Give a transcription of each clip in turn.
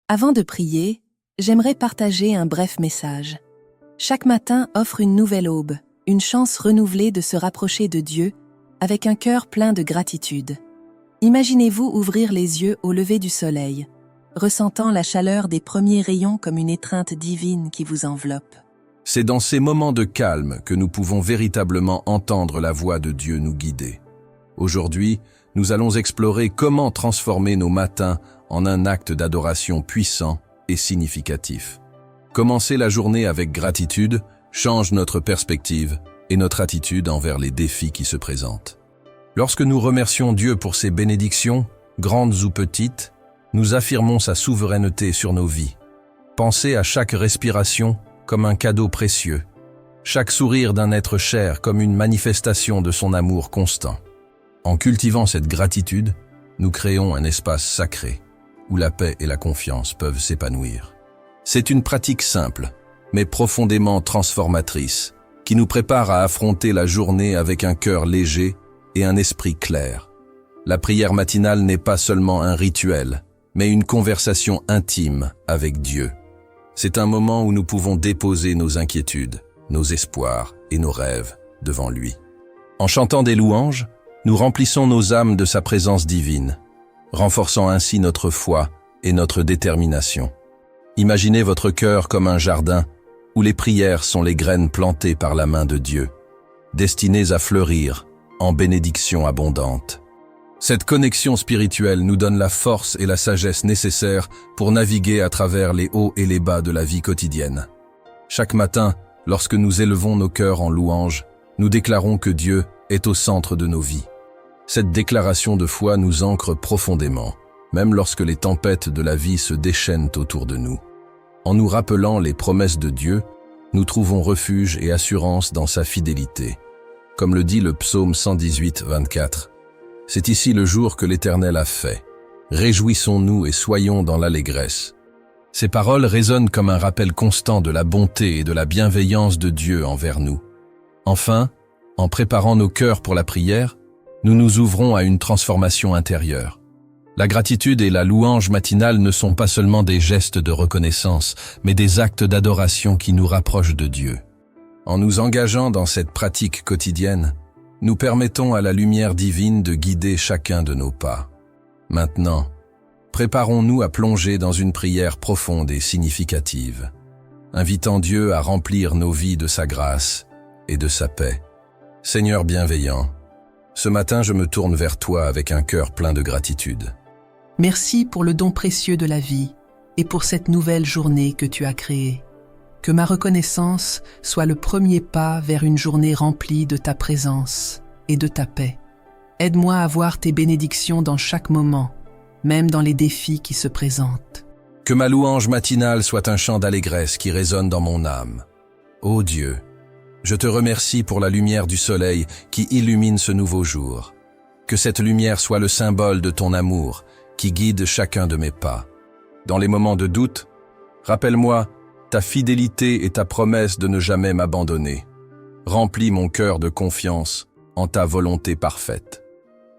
Avant de prier, j'aimerais partager un bref message. Chaque matin offre une nouvelle aube, une chance renouvelée de se rapprocher de Dieu avec un cœur plein de gratitude. Imaginez-vous ouvrir les yeux au lever du soleil, ressentant la chaleur des premiers rayons comme une étreinte divine qui vous enveloppe. C'est dans ces moments de calme que nous pouvons véritablement entendre la voix de Dieu nous guider. Aujourd'hui, nous allons explorer comment transformer nos matins en un acte d'adoration puissant et significatif. Commencer la journée avec gratitude change notre perspective et notre attitude envers les défis qui se présentent. Lorsque nous remercions Dieu pour ses bénédictions, grandes ou petites, nous affirmons sa souveraineté sur nos vies. Pensez à chaque respiration comme un cadeau précieux, chaque sourire d'un être cher comme une manifestation de son amour constant. En cultivant cette gratitude, nous créons un espace sacré où la paix et la confiance peuvent s'épanouir. C'est une pratique simple, mais profondément transformatrice, qui nous prépare à affronter la journée avec un cœur léger et un esprit clair. La prière matinale n'est pas seulement un rituel, mais une conversation intime avec Dieu. C'est un moment où nous pouvons déposer nos inquiétudes, nos espoirs et nos rêves devant lui. En chantant des louanges, nous remplissons nos âmes de sa présence divine, renforçant ainsi notre foi et notre détermination. Imaginez votre cœur comme un jardin où les prières sont les graines plantées par la main de Dieu, destinées à fleurir en bénédictions abondantes. Cette connexion spirituelle nous donne la force et la sagesse nécessaires pour naviguer à travers les hauts et les bas de la vie quotidienne. Chaque matin, lorsque nous élevons nos cœurs en louange, nous déclarons que Dieu est au centre de nos vies. Cette déclaration de foi nous ancre profondément, même lorsque les tempêtes de la vie se déchaînent autour de nous. En nous rappelant les promesses de Dieu, nous trouvons refuge et assurance dans sa fidélité. Comme le dit le psaume 118, 24. « C'est ici le jour que l'Éternel a fait. Réjouissons-nous et soyons dans l'allégresse. » Ces paroles résonnent comme un rappel constant de la bonté et de la bienveillance de Dieu envers nous. Enfin, en préparant nos cœurs pour la prière, nous nous ouvrons à une transformation intérieure. La gratitude et la louange matinale ne sont pas seulement des gestes de reconnaissance, mais des actes d'adoration qui nous rapprochent de Dieu. En nous engageant dans cette pratique quotidienne, nous permettons à la lumière divine de guider chacun de nos pas. Maintenant, préparons-nous à plonger dans une prière profonde et significative, invitant Dieu à remplir nos vies de sa grâce et de sa paix. Seigneur bienveillant, ce matin je me tourne vers toi avec un cœur plein de gratitude. Merci pour le don précieux de la vie et pour cette nouvelle journée que tu as créée. Que ma reconnaissance soit le premier pas vers une journée remplie de ta présence et de ta paix. Aide-moi à voir tes bénédictions dans chaque moment, même dans les défis qui se présentent. Que ma louange matinale soit un chant d'allégresse qui résonne dans mon âme. Ô Dieu, je te remercie pour la lumière du soleil qui illumine ce nouveau jour. Que cette lumière soit le symbole de ton amour qui guide chacun de mes pas. Dans les moments de doute, rappelle-moi ta fidélité et ta promesse de ne jamais m'abandonner. Remplis mon cœur de confiance en ta volonté parfaite.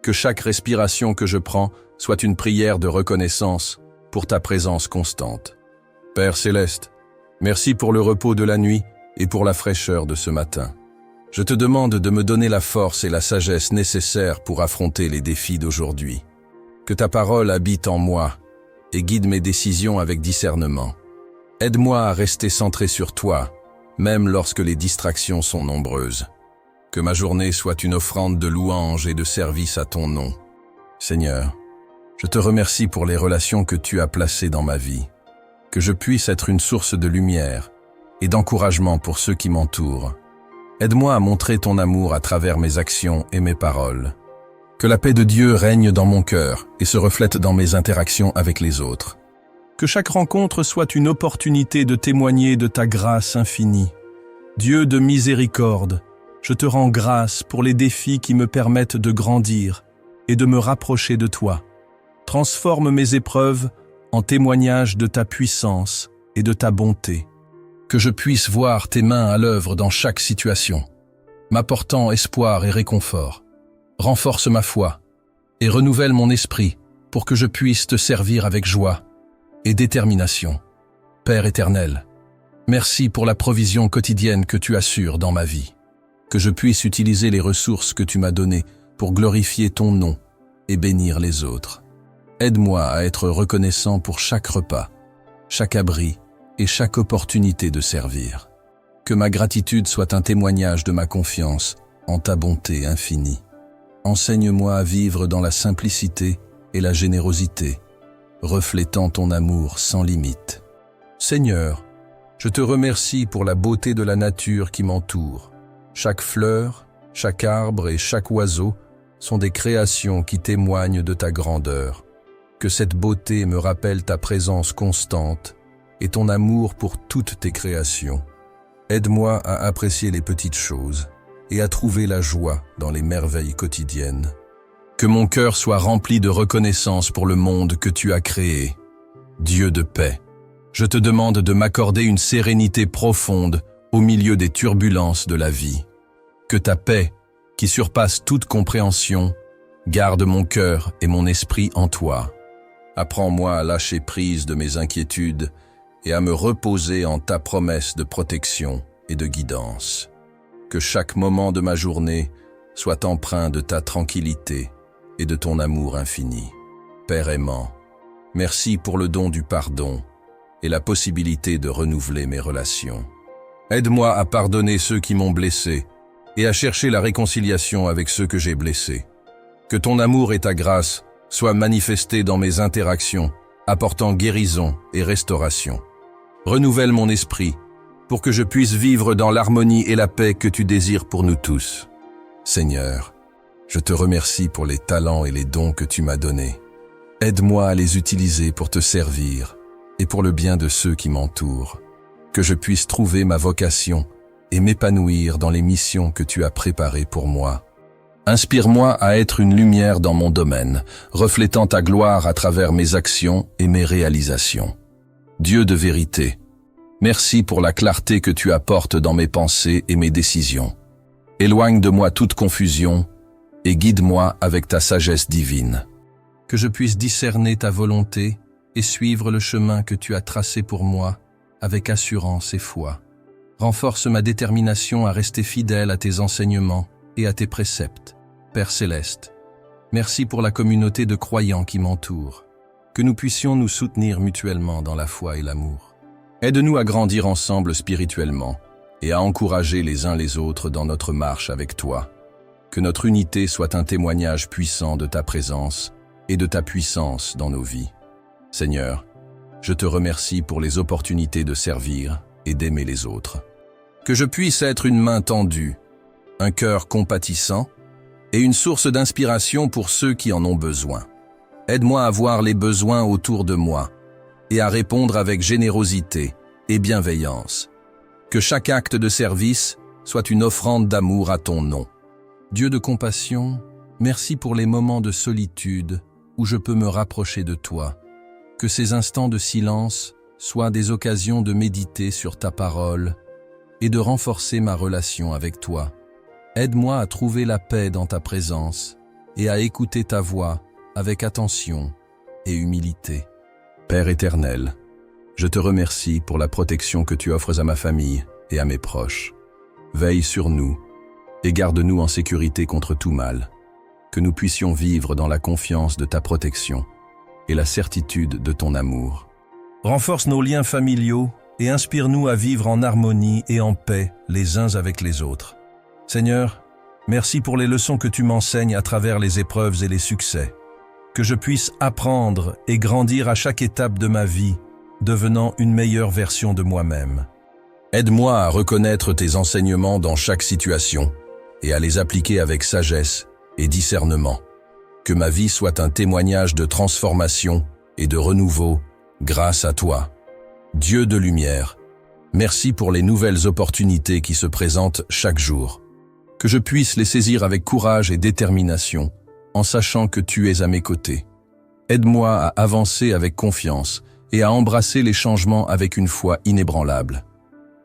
Que chaque respiration que je prends soit une prière de reconnaissance pour ta présence constante. Père céleste, merci pour le repos de la nuit et pour la fraîcheur de ce matin. Je te demande de me donner la force et la sagesse nécessaires pour affronter les défis d'aujourd'hui. Que ta parole habite en moi et guide mes décisions avec discernement. Aide-moi à rester centré sur toi, même lorsque les distractions sont nombreuses. Que ma journée soit une offrande de louange et de service à ton nom. Seigneur, je te remercie pour les relations que tu as placées dans ma vie. Que je puisse être une source de lumière et d'encouragement pour ceux qui m'entourent. Aide-moi à montrer ton amour à travers mes actions et mes paroles. Que la paix de Dieu règne dans mon cœur et se reflète dans mes interactions avec les autres. Que chaque rencontre soit une opportunité de témoigner de ta grâce infinie. Dieu de miséricorde, je te rends grâce pour les défis qui me permettent de grandir et de me rapprocher de toi. Transforme mes épreuves en témoignage de ta puissance et de ta bonté. Que je puisse voir tes mains à l'œuvre dans chaque situation, m'apportant espoir et réconfort. Renforce ma foi et renouvelle mon esprit pour que je puisse te servir avec joie et détermination. Père éternel, merci pour la provision quotidienne que tu assures dans ma vie. Que je puisse utiliser les ressources que tu m'as données pour glorifier ton nom et bénir les autres. Aide-moi à être reconnaissant pour chaque repas, chaque abri et chaque opportunité de servir. Que ma gratitude soit un témoignage de ma confiance en ta bonté infinie. Enseigne-moi à vivre dans la simplicité et la générosité, reflétant ton amour sans limite. Seigneur, je te remercie pour la beauté de la nature qui m'entoure. Chaque fleur, chaque arbre et chaque oiseau sont des créations qui témoignent de ta grandeur. Que cette beauté me rappelle ta présence constante et ton amour pour toutes tes créations. Aide-moi à apprécier les petites choses et à trouver la joie dans les merveilles quotidiennes. Que mon cœur soit rempli de reconnaissance pour le monde que tu as créé. Dieu de paix, je te demande de m'accorder une sérénité profonde au milieu des turbulences de la vie. Que ta paix, qui surpasse toute compréhension, garde mon cœur et mon esprit en toi. Apprends-moi à lâcher prise de mes inquiétudes et à me reposer en ta promesse de protection et de guidance. Que chaque moment de ma journée soit empreint de ta tranquillité et de ton amour infini. Père aimant, merci pour le don du pardon et la possibilité de renouveler mes relations. Aide-moi à pardonner ceux qui m'ont blessé et à chercher la réconciliation avec ceux que j'ai blessés. Que ton amour et ta grâce soient manifestés dans mes interactions, apportant guérison et restauration. Renouvelle mon esprit pour que je puisse vivre dans l'harmonie et la paix que tu désires pour nous tous. Seigneur, je te remercie pour les talents et les dons que tu m'as donnés. Aide-moi à les utiliser pour te servir et pour le bien de ceux qui m'entourent. Que je puisse trouver ma vocation et m'épanouir dans les missions que tu as préparées pour moi. Inspire-moi à être une lumière dans mon domaine, reflétant ta gloire à travers mes actions et mes réalisations. Dieu de vérité, merci pour la clarté que tu apportes dans mes pensées et mes décisions. Éloigne de moi toute confusion et guide-moi avec ta sagesse divine. Que je puisse discerner ta volonté et suivre le chemin que tu as tracé pour moi avec assurance et foi. Renforce ma détermination à rester fidèle à tes enseignements et à tes préceptes. Père céleste, merci pour la communauté de croyants qui m'entoure. Que nous puissions nous soutenir mutuellement dans la foi et l'amour. Aide-nous à grandir ensemble spirituellement et à encourager les uns les autres dans notre marche avec toi. Que notre unité soit un témoignage puissant de ta présence et de ta puissance dans nos vies. Seigneur, je te remercie pour les opportunités de servir et d'aimer les autres. Que je puisse être une main tendue, un cœur compatissant et une source d'inspiration pour ceux qui en ont besoin. Aide-moi à voir les besoins autour de moi et à répondre avec générosité et bienveillance. Que chaque acte de service soit une offrande d'amour à ton nom. Dieu de compassion, merci pour les moments de solitude où je peux me rapprocher de toi. Que ces instants de silence soient des occasions de méditer sur ta parole et de renforcer ma relation avec toi. Aide-moi à trouver la paix dans ta présence et à écouter ta voix avec attention et humilité. Père éternel, je te remercie pour la protection que tu offres à ma famille et à mes proches. Veille sur nous et garde-nous en sécurité contre tout mal. Que nous puissions vivre dans la confiance de ta protection et la certitude de ton amour. Renforce nos liens familiaux et inspire-nous à vivre en harmonie et en paix les uns avec les autres. Seigneur, merci pour les leçons que tu m'enseignes à travers les épreuves et les succès. Que je puisse apprendre et grandir à chaque étape de ma vie, devenant une meilleure version de moi-même. Aide-moi à reconnaître tes enseignements dans chaque situation et à les appliquer avec sagesse et discernement. Que ma vie soit un témoignage de transformation et de renouveau grâce à toi. Dieu de lumière, merci pour les nouvelles opportunités qui se présentent chaque jour. Que je puisse les saisir avec courage et détermination, en sachant que tu es à mes côtés. Aide-moi à avancer avec confiance et à embrasser les changements avec une foi inébranlable.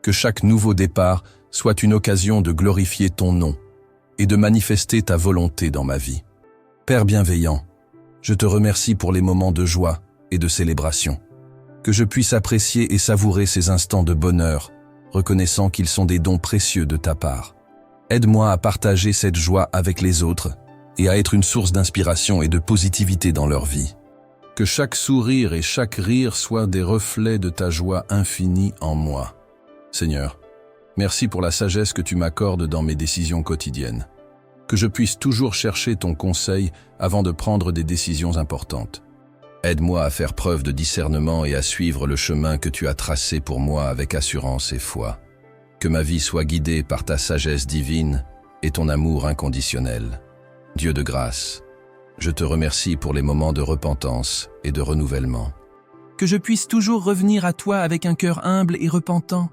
Que chaque nouveau départ soit une occasion de glorifier ton nom et de manifester ta volonté dans ma vie. Père bienveillant, je te remercie pour les moments de joie et de célébration. que je puisse apprécier et savourer ces instants de bonheur, reconnaissant qu'ils sont des dons précieux de ta part. Aide-moi à partager cette joie avec les autres et à être une source d'inspiration et de positivité dans leur vie. Que chaque sourire et chaque rire soient des reflets de ta joie infinie en moi. Seigneur, merci pour la sagesse que tu m'accordes dans mes décisions quotidiennes. Que je puisse toujours chercher ton conseil avant de prendre des décisions importantes. Aide-moi à faire preuve de discernement et à suivre le chemin que tu as tracé pour moi avec assurance et foi. Que ma vie soit guidée par ta sagesse divine et ton amour inconditionnel. Dieu de grâce, je te remercie pour les moments de repentance et de renouvellement. Que je puisse toujours revenir à toi avec un cœur humble et repentant,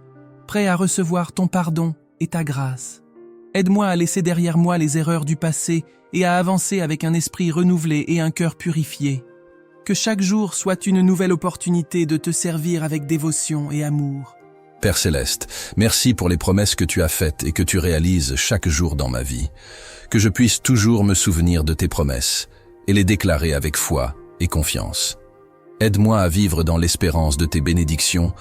prêt à recevoir ton pardon et ta grâce. Aide-moi à laisser derrière moi les erreurs du passé et à avancer avec un esprit renouvelé et un cœur purifié. Que chaque jour soit une nouvelle opportunité de te servir avec dévotion et amour. Père Céleste, merci pour les promesses que tu as faites et que tu réalises chaque jour dans ma vie. Que je puisse toujours me souvenir de tes promesses et les déclarer avec foi et confiance. Aide-moi à vivre dans l'espérance de tes bénédictions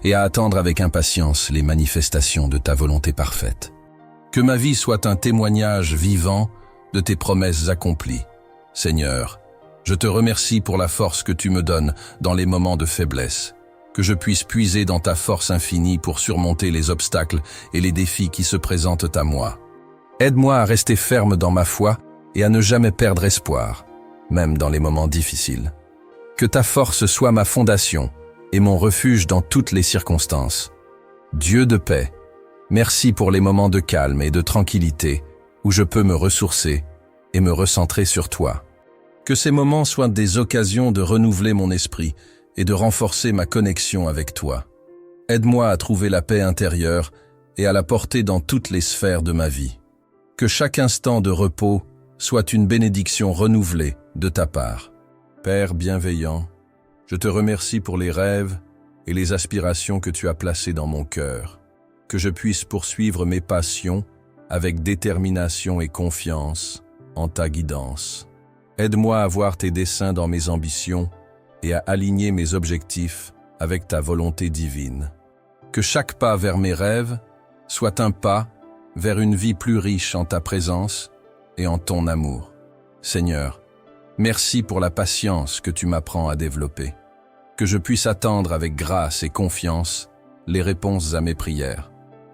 et à attendre avec impatience les manifestations de ta volonté parfaite. Que ma vie soit un témoignage vivant de tes promesses accomplies. Seigneur, je te remercie pour la force que tu me donnes dans les moments de faiblesse. Que je puisse puiser dans ta force infinie pour surmonter les obstacles et les défis qui se présentent à moi. Aide-moi à rester ferme dans ma foi et à ne jamais perdre espoir, même dans les moments difficiles. Que ta force soit ma fondation et mon refuge dans toutes les circonstances. Dieu de paix, merci pour les moments de calme et de tranquillité où je peux me ressourcer et me recentrer sur toi. Que ces moments soient des occasions de renouveler mon esprit et de renforcer ma connexion avec toi. Aide-moi à trouver la paix intérieure et à la porter dans toutes les sphères de ma vie. Que chaque instant de repos soit une bénédiction renouvelée de ta part. Père bienveillant, je te remercie pour les rêves et les aspirations que tu as placées dans mon cœur. Que je puisse poursuivre mes passions avec détermination et confiance en ta guidance. Aide-moi à voir tes desseins dans mes ambitions et à aligner mes objectifs avec ta volonté divine. Que chaque pas vers mes rêves soit un pas vers une vie plus riche en ta présence et en ton amour. Seigneur, merci pour la patience que tu m'apprends à développer. Que je puisse attendre avec grâce et confiance les réponses à mes prières.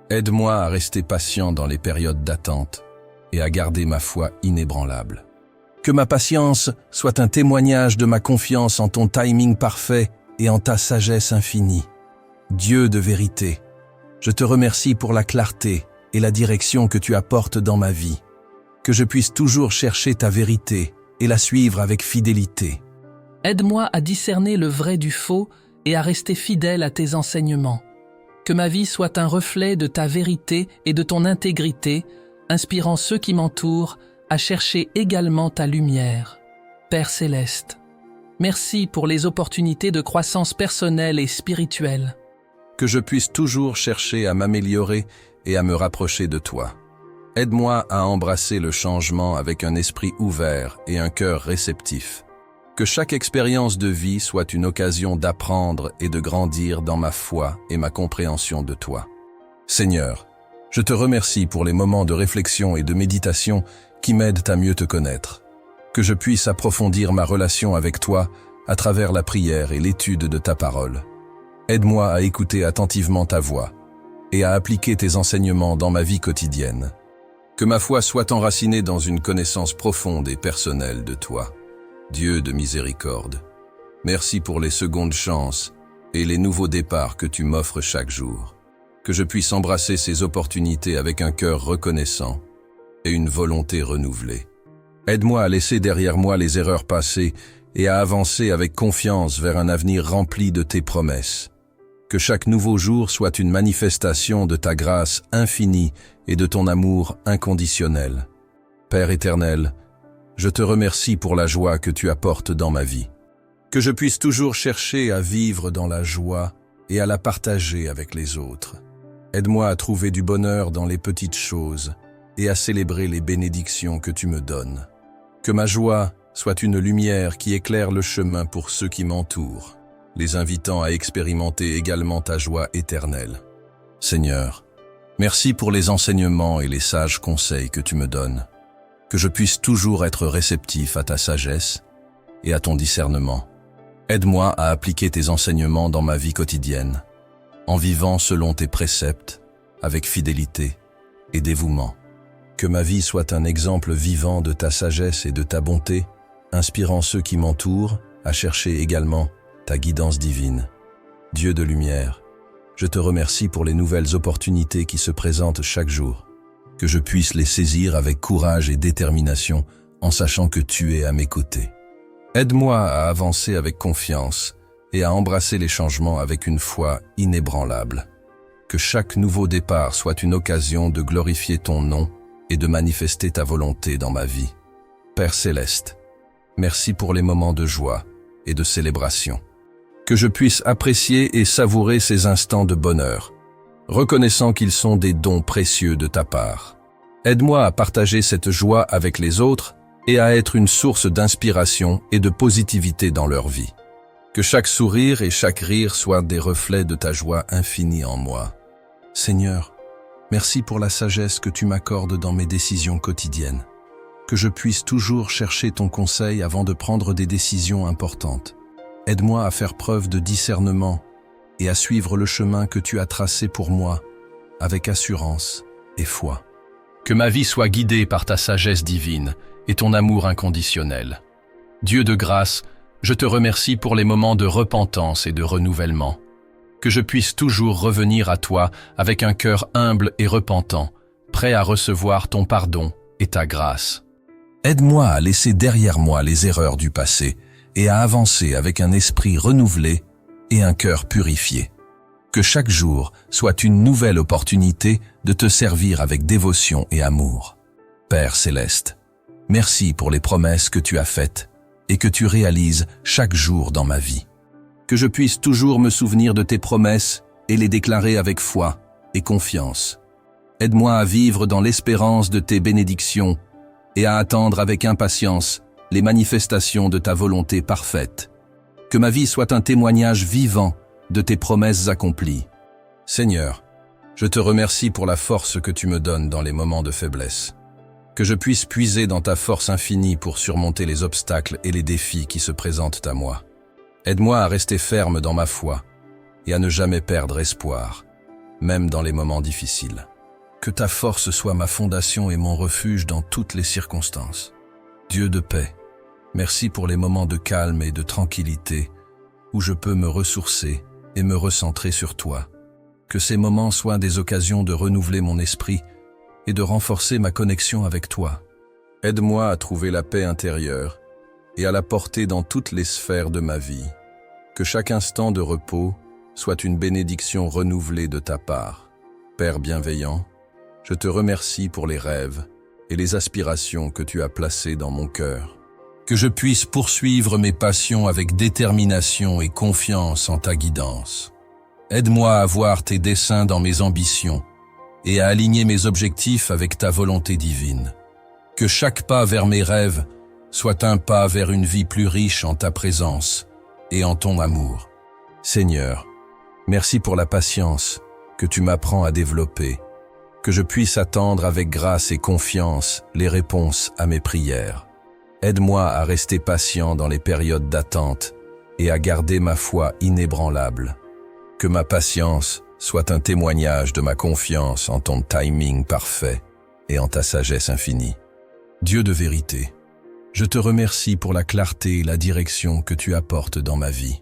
Aide-moi à rester patient dans les périodes d'attente et à garder ma foi inébranlable. Que ma patience soit un témoignage de ma confiance en ton timing parfait et en ta sagesse infinie. Dieu de vérité, je te remercie pour la clarté et la direction que tu apportes dans ma vie. Que je puisse toujours chercher ta vérité et la suivre avec fidélité. Aide-moi à discerner le vrai du faux et à rester fidèle à tes enseignements. Que ma vie soit un reflet de ta vérité et de ton intégrité, inspirant ceux qui m'entourent à chercher également ta lumière. Père Céleste, merci pour les opportunités de croissance personnelle et spirituelle. Que je puisse toujours chercher à m'améliorer et à me rapprocher de toi. Aide-moi à embrasser le changement avec un esprit ouvert et un cœur réceptif. Que chaque expérience de vie soit une occasion d'apprendre et de grandir dans ma foi et ma compréhension de toi. Seigneur, je te remercie pour les moments de réflexion et de méditation qui m'aident à mieux te connaître. Que je puisse approfondir ma relation avec toi à travers la prière et l'étude de ta parole. Aide-moi à écouter attentivement ta voix et à appliquer tes enseignements dans ma vie quotidienne. Que ma foi soit enracinée dans une connaissance profonde et personnelle de toi. Dieu de miséricorde, merci pour les secondes chances et les nouveaux départs que tu m'offres chaque jour. Que je puisse embrasser ces opportunités avec un cœur reconnaissant et une volonté renouvelée. Aide-moi à laisser derrière moi les erreurs passées et à avancer avec confiance vers un avenir rempli de tes promesses. Que chaque nouveau jour soit une manifestation de ta grâce infinie et de ton amour inconditionnel. Père éternel, je te remercie pour la joie que tu apportes dans ma vie. Que je puisse toujours chercher à vivre dans la joie et à la partager avec les autres. Aide-moi à trouver du bonheur dans les petites choses et à célébrer les bénédictions que tu me donnes. Que ma joie soit une lumière qui éclaire le chemin pour ceux qui m'entourent. les invitant à expérimenter également ta joie éternelle. Seigneur, merci pour les enseignements et les sages conseils que tu me donnes, que je puisse toujours être réceptif à ta sagesse et à ton discernement. Aide-moi à appliquer tes enseignements dans ma vie quotidienne, en vivant selon tes préceptes, avec fidélité et dévouement. Que ma vie soit un exemple vivant de ta sagesse et de ta bonté, inspirant ceux qui m'entourent à chercher également ta guidance divine. Dieu de lumière, je te remercie pour les nouvelles opportunités qui se présentent chaque jour, que je puisse les saisir avec courage et détermination en sachant que tu es à mes côtés. Aide-moi à avancer avec confiance et à embrasser les changements avec une foi inébranlable. Que chaque nouveau départ soit une occasion de glorifier ton nom et de manifester ta volonté dans ma vie. Père céleste, merci pour les moments de joie et de célébration. Que je puisse apprécier et savourer ces instants de bonheur, reconnaissant qu'ils sont des dons précieux de ta part. Aide-moi à partager cette joie avec les autres et à être une source d'inspiration et de positivité dans leur vie. Que chaque sourire et chaque rire soient des reflets de ta joie infinie en moi. Seigneur, merci pour la sagesse que tu m'accordes dans mes décisions quotidiennes. Que je puisse toujours chercher ton conseil avant de prendre des décisions importantes. Aide-moi à faire preuve de discernement et à suivre le chemin que tu as tracé pour moi avec assurance et foi. Que ma vie soit guidée par ta sagesse divine et ton amour inconditionnel. Dieu de grâce, je te remercie pour les moments de repentance et de renouvellement. Que je puisse toujours revenir à toi avec un cœur humble et repentant, prêt à recevoir ton pardon et ta grâce. Aide-moi à laisser derrière moi les erreurs du passé et à avancer avec un esprit renouvelé et un cœur purifié. Que chaque jour soit une nouvelle opportunité de te servir avec dévotion et amour. Père céleste, merci pour les promesses que tu as faites et que tu réalises chaque jour dans ma vie. Que je puisse toujours me souvenir de tes promesses et les déclarer avec foi et confiance. Aide-moi à vivre dans l'espérance de tes bénédictions et à attendre avec impatience les manifestations de ta volonté parfaite. Que ma vie soit un témoignage vivant de tes promesses accomplies. Seigneur, je te remercie pour la force que tu me donnes dans les moments de faiblesse. Que je puisse puiser dans ta force infinie pour surmonter les obstacles et les défis qui se présentent à moi. Aide-moi à rester ferme dans ma foi et à ne jamais perdre espoir, même dans les moments difficiles. Que ta force soit ma fondation et mon refuge dans toutes les circonstances. Dieu de paix, merci pour les moments de calme et de tranquillité où je peux me ressourcer et me recentrer sur toi. Que ces moments soient des occasions de renouveler mon esprit et de renforcer ma connexion avec toi. Aide-moi à trouver la paix intérieure et à la porter dans toutes les sphères de ma vie. Que chaque instant de repos soit une bénédiction renouvelée de ta part. Père bienveillant, je te remercie pour les rêves et les aspirations que tu as placées dans mon cœur. Que je puisse poursuivre mes passions avec détermination et confiance en ta guidance. Aide-moi à voir tes desseins dans mes ambitions et à aligner mes objectifs avec ta volonté divine. Que chaque pas vers mes rêves soit un pas vers une vie plus riche en ta présence et en ton amour. Seigneur, merci pour la patience que tu m'apprends à développer, que je puisse attendre avec grâce et confiance les réponses à mes prières. Aide-moi à rester patient dans les périodes d'attente et à garder ma foi inébranlable. Que ma patience soit un témoignage de ma confiance en ton timing parfait et en ta sagesse infinie. Dieu de vérité, je te remercie pour la clarté et la direction que tu apportes dans ma vie.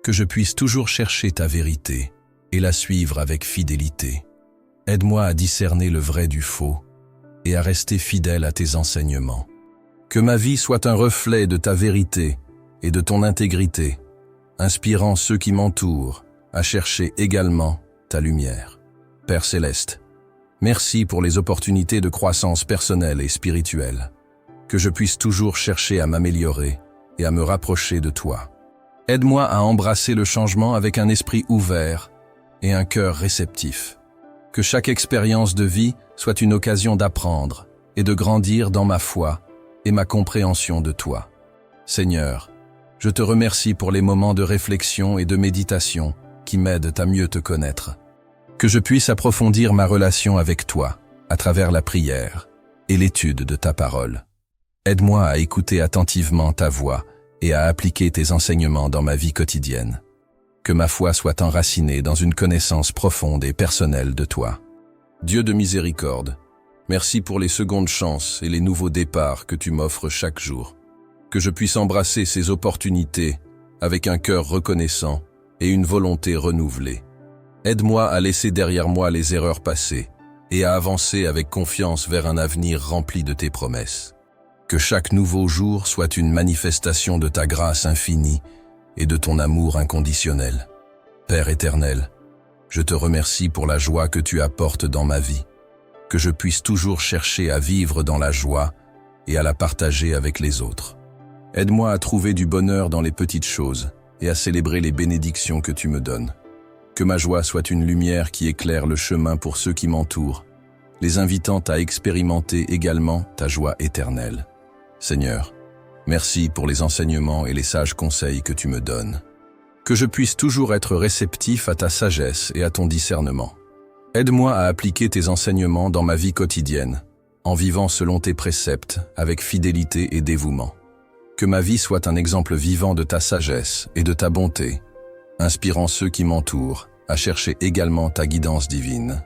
Que je puisse toujours chercher ta vérité et la suivre avec fidélité. Aide-moi à discerner le vrai du faux et à rester fidèle à tes enseignements. Que ma vie soit un reflet de ta vérité et de ton intégrité, inspirant ceux qui m'entourent à chercher également ta lumière. Père céleste, merci pour les opportunités de croissance personnelle et spirituelle. Que je puisse toujours chercher à m'améliorer et à me rapprocher de toi. Aide-moi à embrasser le changement avec un esprit ouvert et un cœur réceptif. Que chaque expérience de vie soit une occasion d'apprendre et de grandir dans ma foi et ma compréhension de toi. Seigneur, Je te remercie pour les moments de réflexion et de méditation qui m'aident à mieux te connaître. Que je puisse approfondir ma relation avec toi à travers la prière et l'étude de ta parole. Aide-moi à écouter attentivement ta voix et à appliquer tes enseignements dans ma vie quotidienne. Que ma foi soit enracinée dans une connaissance profonde et personnelle de toi. Dieu de miséricorde, merci pour les secondes chances et les nouveaux départs que tu m'offres chaque jour. Que je puisse embrasser ces opportunités avec un cœur reconnaissant et une volonté renouvelée. Aide-moi à laisser derrière moi les erreurs passées et à avancer avec confiance vers un avenir rempli de tes promesses. Que chaque nouveau jour soit une manifestation de ta grâce infinie et de ton amour inconditionnel. Père éternel, je te remercie pour la joie que tu apportes dans ma vie. Que je puisse toujours chercher à vivre dans la joie et à la partager avec les autres. Aide-moi à trouver du bonheur dans les petites choses et à célébrer les bénédictions que tu me donnes. Que ma joie soit une lumière qui éclaire le chemin pour ceux qui m'entourent, les invitant à expérimenter également ta joie éternelle. Seigneur, merci pour les enseignements et les sages conseils que tu me donnes. Que je puisse toujours être réceptif à ta sagesse et à ton discernement. Aide-moi à appliquer tes enseignements dans ma vie quotidienne, en vivant selon tes préceptes avec fidélité et dévouement. Que ma vie soit un exemple vivant de ta sagesse et de ta bonté, inspirant ceux qui m'entourent à chercher également ta guidance divine.